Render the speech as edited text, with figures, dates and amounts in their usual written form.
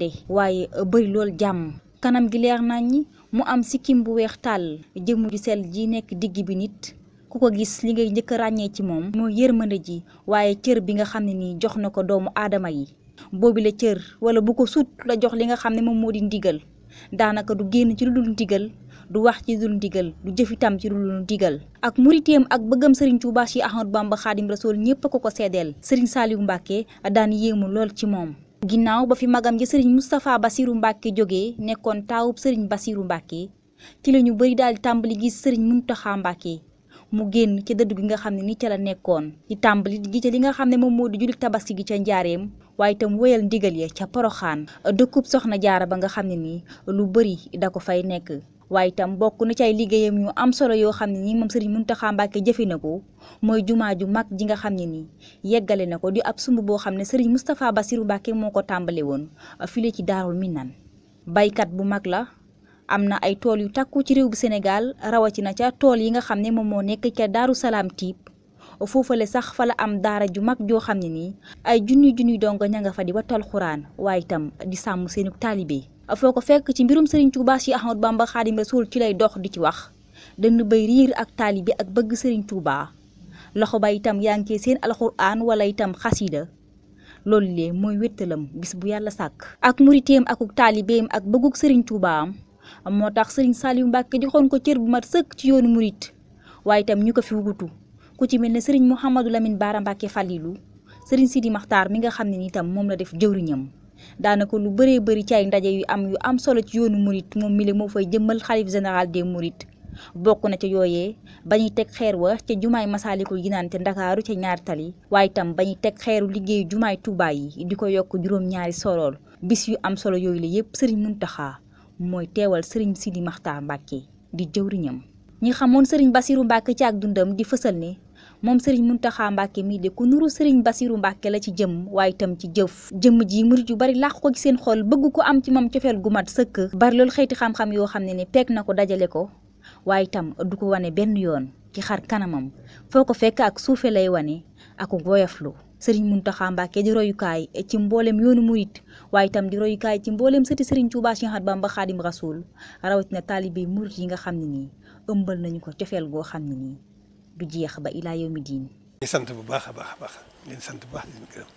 waaye bëri lool jàmm kanam gi leer nañ mu am sikkim bu weex tàll jëmm ju sell ji nekk digg bi nit ku ko gis li ngay njëkk a ràññee ci moom mooy yërmande ji waaye cër bi nga xam ne nii jox na ko doomu aadama yi boobi la cër wala bu ko sut la jox li nga xam ne moom moo di ndigal daanaka du génn ci lu dul ndigal du wax ci dul ndigal du jëf itam ci lu dul ndigal ak muriteem ak bëggam Serigne Touba Cheikh Ahmadou Bamba Khadim Rasoul ñëpp a ko seedeel Serigne Saliou Mbacké daan yéemu lool ci moom. ginnaaw ba fi magam ji Serigne Moustapha Bassirou Mbacké jógee nekkoon taawub Serigne Bassirou Mbacké ci la ñu bëri daal di tàmbali gis Serigne Mountakha Mbacké mu génn ca dëdd gi nga xam ne ni ca la nekkoon ci tàmbali gi ca li nga xam ne moom moo di jullit tabaski gi ca njaareem waaye itam wéyal ndigal ya ca Poroxaan dëkkub Soxna Jaara ba nga xam ne nii lu bëri da ko fay nekk waaye itam bokk na ci ay liggéeyam yu am solo yoo xam ne nii moom Serigne Mountakha Mbacké jëfe na ko mooy jumaa ju mag ji nga xam ne nii yeggale na ko di ab sumb boo xam ne Serigne Moustapha Bassirou Mbacké moo ko tàmbale woon file ci Daarul Minan baykat bu mag la am na ay tool yu takku ci réew bu Sénégal rawatina ca tool yi nga xam ne moom moo nekk ca Daaru Salaam Tiib foofale sax fa la am daara ju mag joo xam ne nii ay junniy dongo ña nga fa di wattal xuraan waaye itam di sàmm seenu taalibe foo ko fekk ci mbirum Serigne Touba Cheikh Ahmadou Bamba Khadim Rasoul ci lay dox di ci wax dënn bay riir ak taalibe ak bëgg Serigne Touba loxo ba itam yaa ngi seen alxuraan wala itam xasida loolu lee mooy wéttalam bis bu yàlla sàkk ak muriteem akuk taalibeem ak bëgguk Serigne Touba am moo tax Serigne Saliou Mbacké joxoon ko cër bu mat sëkk ci yoonu murit waaye itam ñu ko fi wugutu ku ci mel ne Serigne Mouhamadou Lamine Bara Mbacké Fallilou Serigne Sidi Makhtar mi nga xam ne ni itam moom la def jëwriñam daanaka lu bëree bëri ci ay ndaje yu am solo ci yoonu murit moom mi le moo fay jëmmal xalif général des mourides bokk na ca yooyee bañuy teg xeer wa ca jumaay Masaalikul Jinaan ca Ndakaaru ca ñaari tali waaye itam bañuy teg xeeru liggéeyu jumaay Touba yi di ko yokk juróom-ñaari sorool bis yu am solo yooyu la yépp Serigne Mountakha mooy teewal Serigne Sidi Makhtar Mbacké di jëwriñam ñi xamoon Serigne Bassirou Mbacké ci ak dundam di fësal ne moom Serigne Mountakha Mbacké mii de ku nuru Serigne Bassirou Mbacké la ci jëm waaye itam ci jëf jëmm ji murit yu bari làq ko ci seen xol bëgg ko am ci moom cofeel gu mat sëkk bari loolu xeeti xam-xam yoo xam ne ni peeg na ko dajale ko waaye itam du ko wane benn yoon ci xar kanamam foo ko fekk ak suufe lay wane ak woyoflu Serigne Mountakha Mbacké di royukaay ci mboolem yoonu murit waaye itam di royukaay ci mboolem sëti Serigne Touba Cheikh Ahmadou Bamba Khadim Rasoul rawatina taalibe murit yi nga xam ne nii ëmbal nañu ko cofeel goo xam ne nii du jeex ba ilaa yawmi diin. sant bu baax a baax a baax leen sant bu baax di leen gërëm